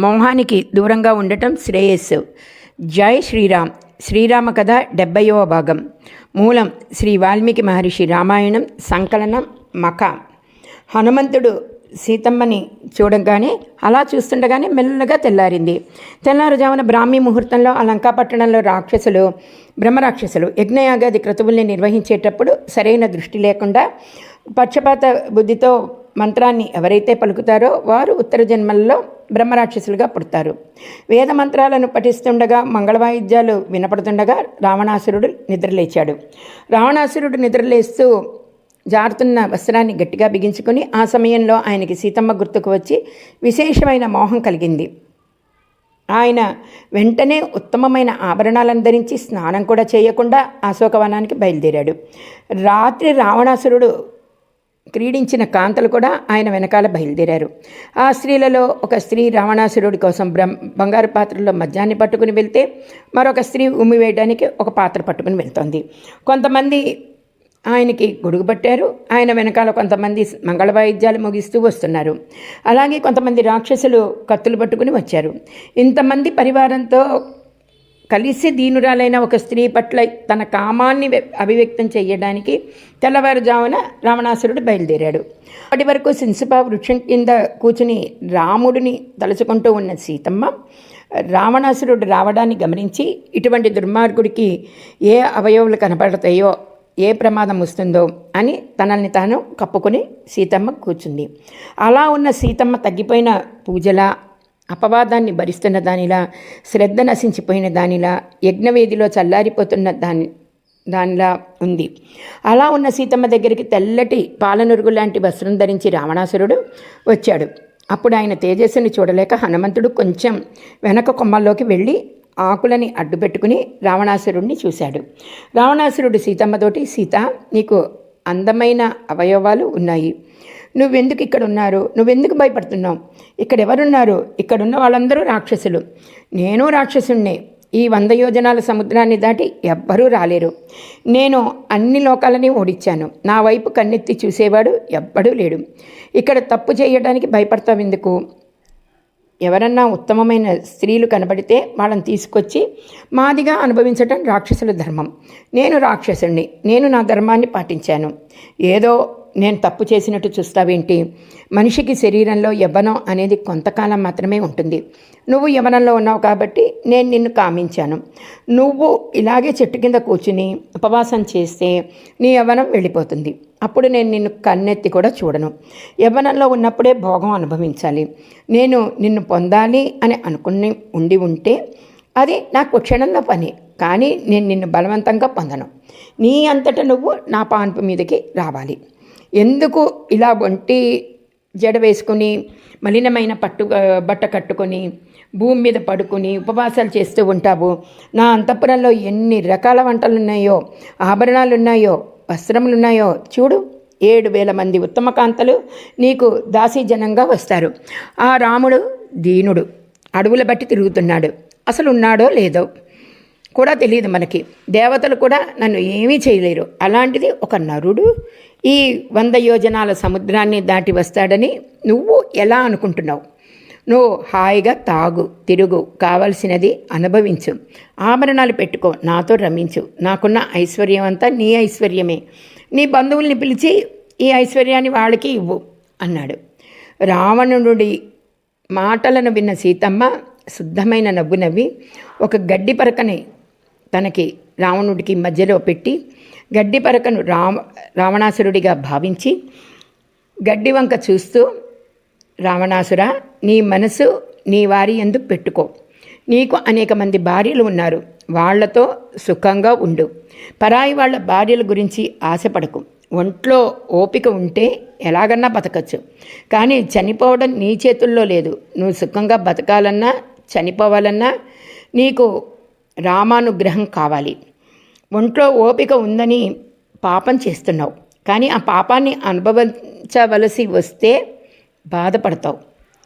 మోహానికి దూరంగా ఉండటం శ్రేయస్సు. జై శ్రీరామ్. శ్రీరామ కథ 70వ భాగం. మూలం శ్రీ వాల్మీకి మహర్షి రామాయణం. సంకలనం మఖ. హనుమంతుడు సీతమ్మని చూడగానే అలా చూస్తుండగానే మెల్లగా తెల్లారింది. తెల్లారుజామున బ్రాహ్మీ ముహూర్తంలో ఆ లంకాపట్టణంలో బ్రహ్మరాక్షసులు యజ్ఞయాగాది క్రతువుల్ని నిర్వహించేటప్పుడు సరైన దృష్టి లేకుండా పక్షపాత బుద్ధితో మంత్రాన్ని ఎవరైతే పలుకుతారో వారు ఉత్తర జన్మల్లో బ్రహ్మరాక్షసులుగా పుడతారు. వేద మంత్రాలను పఠిస్తుండగా మంగళవాయిద్యాలు వినపడుతుండగా రావణాసురుడు నిద్రలేచాడు. రావణాసురుడు నిద్రలేస్తూ జారుతున్న వస్త్రాన్ని గట్టిగా బిగించుకొని ఆ సమయంలో ఆయనకి సీతమ్మ గుర్తుకు వచ్చి విశేషమైన మోహం కలిగింది. ఆయన వెంటనే ఉత్తమమైన ఆభరణాలను ధరించి స్నానం కూడా చేయకుండా అశోకవనానికి బయలుదేరాడు. రాత్రి రావణాసురుడు క్రీడించిన కాంతలు కూడా ఆయన వెనకాల బయలుదేరారు. ఆ స్త్రీలలో ఒక స్త్రీ రావణాసురుడి కోసం బంగారు పాత్రలో మద్యాన్ని పట్టుకుని వెళ్తే మరొక స్త్రీ ఉమ్మి వేయడానికి ఒక పాత్ర పట్టుకుని వెళ్తోంది. కొంతమంది ఆయనకి గొడుగు పట్టారు. ఆయన వెనకాల కొంతమంది మంగళవాయిద్యాలు ముగిస్తూ వస్తున్నారు. అలాగే కొంతమంది రాక్షసులు కత్తులు పట్టుకుని వచ్చారు. ఇంతమంది పరివారంతో కలిసి దీనురాలైన ఒక స్త్రీ పట్ల తన కామాన్ని అభివ్యక్తం చేయడానికి తెల్లవారుజామున రావణాసురుడు బయలుదేరాడు. అప్పటి వరకు సింసుపా వృక్షం కింద కూర్చుని రాముడిని తలుచుకుంటూ ఉన్న సీతమ్మ రావణాసురుడు రావడాన్ని గమనించి ఇటువంటి దుర్మార్గుడికి ఏ అవయవాలు కనపడతాయో, ఏ ప్రమాదం వస్తుందో అని తనల్ని తాను కప్పుకొని సీతమ్మ కూర్చుంది. అలా ఉన్న సీతమ్మ తగ్గిపోయిన పూజలా, అపవాదాన్ని భరిస్తున్న దానిలా, శ్రద్ధ నశించిపోయిన దానిలా, యజ్ఞవేదిలో చల్లారిపోతున్న దానిలా ఉంది. అలా ఉన్న సీతమ్మ దగ్గరికి తెల్లటి పాలనురుగు లాంటి వస్త్రం ధరించి రావణాసురుడు వచ్చాడు. అప్పుడు ఆయన తేజస్సుని చూడలేక హనుమంతుడు కొంచెం వెనక కొమ్మల్లోకి వెళ్ళి ఆకులని అడ్డుపెట్టుకుని రావణాసురుడిని చూశాడు. రావణాసురుడు సీతమ్మతోటి, సీత, నీకు అందమైన అవయవాలు ఉన్నాయి. నువ్వెందుకు ఇక్కడ ఉన్నారు? నువ్వెందుకు భయపడుతున్నావు? ఇక్కడెవరున్నారు? ఇక్కడున్న వాళ్ళందరూ రాక్షసులు. నేను రాక్షసుణ్ణే. ఈ 100 యోజనాల సముద్రాన్ని దాటి ఎవ్వరూ రాలేరు. నేను అన్ని లోకాలని ఓడించాను. నా వైపు కన్నెత్తి చూసేవాడు ఎవ్వడూ లేడు. ఇక్కడ తప్పు చేయడానికి భయపడతావు ఎందుకు? ఎవరన్నా ఉత్తమమైన స్త్రీలు కనబడితే వాళ్ళని తీసుకొచ్చి మాదిగా అనుభవించటం రాక్షసుల ధర్మం. నేను రాక్షసుణ్ణి. నేను నా ధర్మాన్ని పాటించాను. ఏదో నేను తప్పు చేసినట్టు చూస్తావేంటి? మనిషికి శరీరంలో యవ్వనం అనేది కొంతకాలం మాత్రమే ఉంటుంది. నువ్వు యవ్వనంలో ఉన్నావు కాబట్టి నేను నిన్ను కామించాను. నువ్వు ఇలాగే చెట్టు కింద కూర్చుని ఉపవాసం చేస్తే నీ యవ్వనం వెళ్ళిపోతుంది. అప్పుడు నేను నిన్ను కన్నెత్తి కూడా చూడను. యవ్వనంలో ఉన్నప్పుడే భోగం అనుభవించాలి. నేను నిన్ను పొందాలి అని అనుకుని ఉంటే అది నాకు క్షణంలో పని. కానీ నేను నిన్ను బలవంతంగా పొందను. నీ అంతటా నువ్వు నా పాన్పు మీదకి రావాలి. ఎందుకు ఇలా ఒంటి జడ వేసుకుని మలినమైన బట్ట కట్టుకొని భూమి మీద పడుకుని ఉపవాసాలు చేస్తూ ఉంటావు? నా అంతఃపురంలో ఎన్ని రకాల వంటలు ఉన్నాయో, ఆభరణాలు ఉన్నాయో, వస్త్రములు ఉన్నాయో చూడు. 7,000 మంది ఉత్తమ కాంతలు నీకు దాసీజనంగా వస్తారు. ఆ రాముడు దీనుడు, అడవుల బట్టి తిరుగుతున్నాడు. అసలు ఉన్నాడో లేదో కూడా తెలియదు మనకి. దేవతలు కూడా నన్ను ఏమీ చేయలేరు. అలాంటిది ఒక నరుడు ఈ 100 యోజనాల సముద్రాన్ని దాటి వస్తాడని నువ్వు ఎలా అనుకుంటున్నావు? నువ్వు హాయిగా తాగు, తిరుగు, కావలసినది అనుభవించు, ఆభరణాలు పెట్టుకో, నాతో రమించు. నాకున్న ఐశ్వర్యం అంతా నీ ఐశ్వర్యమే. నీ బంధువుల్ని పిలిచి ఈ ఐశ్వర్యాన్ని వాళ్ళకి ఇవ్వు అన్నాడు. రావణుడి మాటలను విన్న సీతమ్మ శుద్ధమైన నవ్వు నవ్వి ఒక గడ్డి పరకని తనకి రావణుడికి మధ్యలో పెట్టి గడ్డి పరకను రావణాసురుడిగా భావించి గడ్డి వంక చూస్తూ, రావణాసురా, నీ మనసు నీ వారి యందు పెట్టుకో. నీకు అనేక మంది భార్యలు ఉన్నారు. వాళ్లతో సుఖంగా ఉండు. పరాయి వాళ్ళ భార్యల గురించి ఆశపడకు. ఒంట్లో ఓపిక ఉంటే ఎలాగన్నా బతకచ్చు. కానీ చనిపోవడం నీ చేతుల్లో లేదు. నువ్వు సుఖంగా బతకాలన్నా చనిపోవాలన్నా నీకు రామానుగ్రహం కావాలి. ఒంట్లో ఓపిక ఉందని పాపం చేస్తున్నావు. కానీ ఆ పాపాన్ని అనుభవించవలసి వస్తే బాధపడతావు.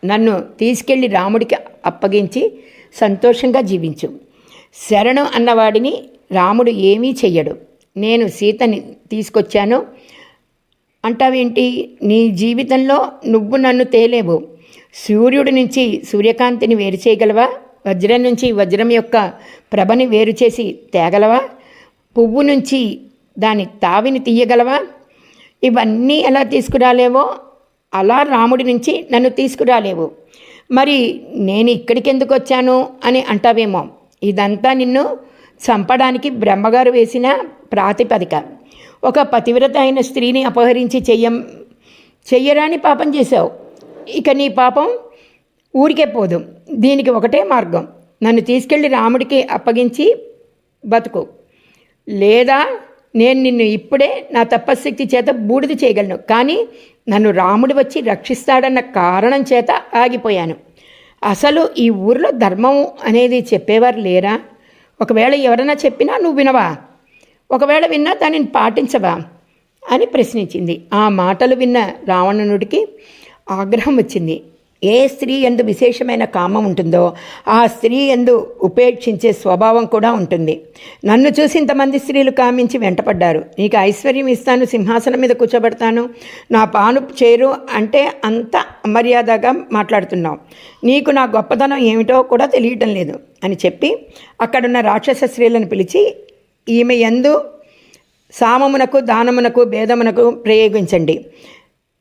నన్ను తీసుకెళ్ళి రాముడికి అప్పగించి సంతోషంగా జీవించు. శరణు అన్నవాడిని రాముడు ఏమీ చెయ్యడు. నేను సీతని తీసుకొచ్చాను అంటావేంటి? నీ జీవితంలో నువ్వు నన్ను తేలేవు. సూర్యుడి నుంచి సూర్యకాంతిని వేరు చేయగలవా? వజ్రం నుంచి వజ్రం యొక్క ప్రభని వేరు చేసి తేగలవా? పువ్వు నుంచి దాని తావిని తీయగలవా? ఇవన్నీ ఎలా తీసుకురాలేవో అలా రాముడి నుంచి నన్ను తీసుకురాలేవు. మరి నేను ఇక్కడికి ఎందుకు వచ్చాను అని అంటావేమో. ఇదంతా నిన్ను చంపడానికి బ్రహ్మగారు వేసిన ప్రాతిపదిక. ఒక పతివ్రత అయిన స్త్రీని అపహరించి చెయ్యరాని పాపం చేశావు. ఇక నీ పాపం ఊరికే పోదు. దీనికి ఒకటే మార్గం, నన్ను తీసుకెళ్ళి రాముడికి అప్పగించి బతుకు. లేదా నేను నిన్ను ఇప్పుడే నా తపశ్శక్తి చేత బూడిద చేయగలను. కానీ నన్ను రాముడు వచ్చి రక్షిస్తాడన్న కారణం చేత ఆగిపోయాను. అసలు ఈ ఊరిలో ధర్మం అనేది చెప్పేవారు లేరా? ఒకవేళ ఎవరైనా చెప్పినా నువ్వు వినవా? ఒకవేళ విన్నా దానిని పాటించవా అని ప్రశ్నించింది. ఆ మాటలు విన్న రావణుడికి ఆగ్రహం వచ్చింది. ఏ స్త్రీ యందు విశేషమైన కామం ఉంటుందో ఆ స్త్రీ యందు ఉపేక్షించే స్వభావం కూడా ఉంటుంది. నన్ను చూసి ఇంతమంది స్త్రీలు కామించి వెంటపడ్డారు. నీకు ఐశ్వర్యం ఇస్తాను, సింహాసనం మీద కూర్చోబెడతాను, నా పాను చేరు అంటే అంత అమర్యాదగా మాట్లాడుతున్నావు. నీకు నా గొప్పతనం ఏమిటో కూడా తెలియటం లేదు అని చెప్పి అక్కడున్న రాక్షస స్త్రీలను పిలిచి, ఈమె యందు సామమునకు దానమునకు భేదమునకు ప్రయోగించండి.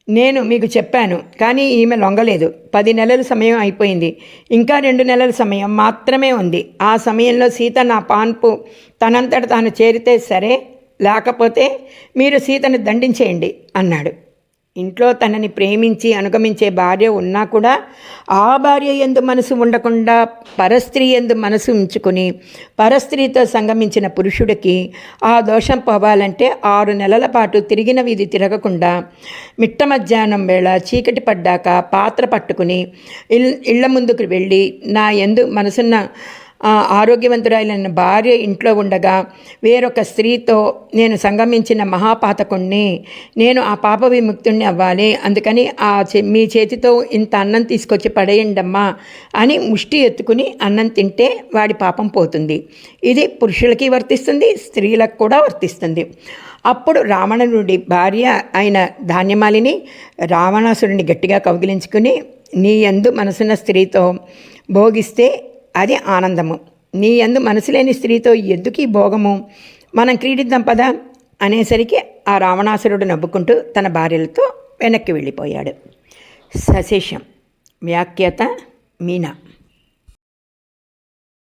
నేను మీకు చెప్పాను, కానీ ఈమె లొంగలేదు. 10 నెలల సమయం అయిపోయింది, ఇంకా 2 నెలల సమయం మాత్రమే ఉంది. ఆ సమయంలో సీత నా పాన్పు తనంతట తాను చేరితే సరే, లేకపోతే మీరు సీతను దండించేయండి అన్నాడు. ఇంట్లో తనని ప్రేమించి అనుగమించే భార్య ఉన్నా కూడా ఆ భార్య యందు మనసు ఉండకుండా పరస్త్రీ యందు మనసు ఉంచుకొని పరస్త్రీతో సంగమించిన పురుషుడికి ఆ దోషం పోవాలంటే 6 నెలల పాటు తిరిగిన వీధి తిరగకుండా మిట్ట మధ్యాహ్నం వేళ చీకటి పడ్డాక పాత్ర పట్టుకుని ఇళ్ల ముందుకు వెళ్ళి నా యందు మనసున్న ఆరోగ్యవంతురాలైన భార్య ఇంట్లో ఉండగా వేరొక స్త్రీతో నేను సంగమించిన మహాపాతకుణ్ణి, నేను ఆ పాప విముక్తుణ్ణి అవ్వాలి, అందుకని మీ చేతితో ఇంత అన్నం తీసుకొచ్చి పడేయండమ్మా అని ముష్టి ఎత్తుకుని అన్నం తింటే వాడి పాపం పోతుంది. ఇది పురుషులకి వర్తిస్తుంది, స్త్రీలకు కూడా వర్తిస్తుంది. అప్పుడు రావణుడి భార్య అయిన ధాన్యమాలిని రావణాసురుడిని గట్టిగా కౌగిలించుకుని, నీ యందు మనసున్న స్త్రీతో భోగిస్తే అది ఆనందము, నీ యందు మనసు లేని స్త్రీతో ఎందుకు ఈ భోగము, మనం క్రీడిద్దాం పదా అనేసరికి ఆ రావణాసురుడు నవ్వుకుంటూ తన భార్యలతో వెనక్కి వెళ్ళిపోయాడు. సశేషం. వ్యాఖ్యాత మీనా.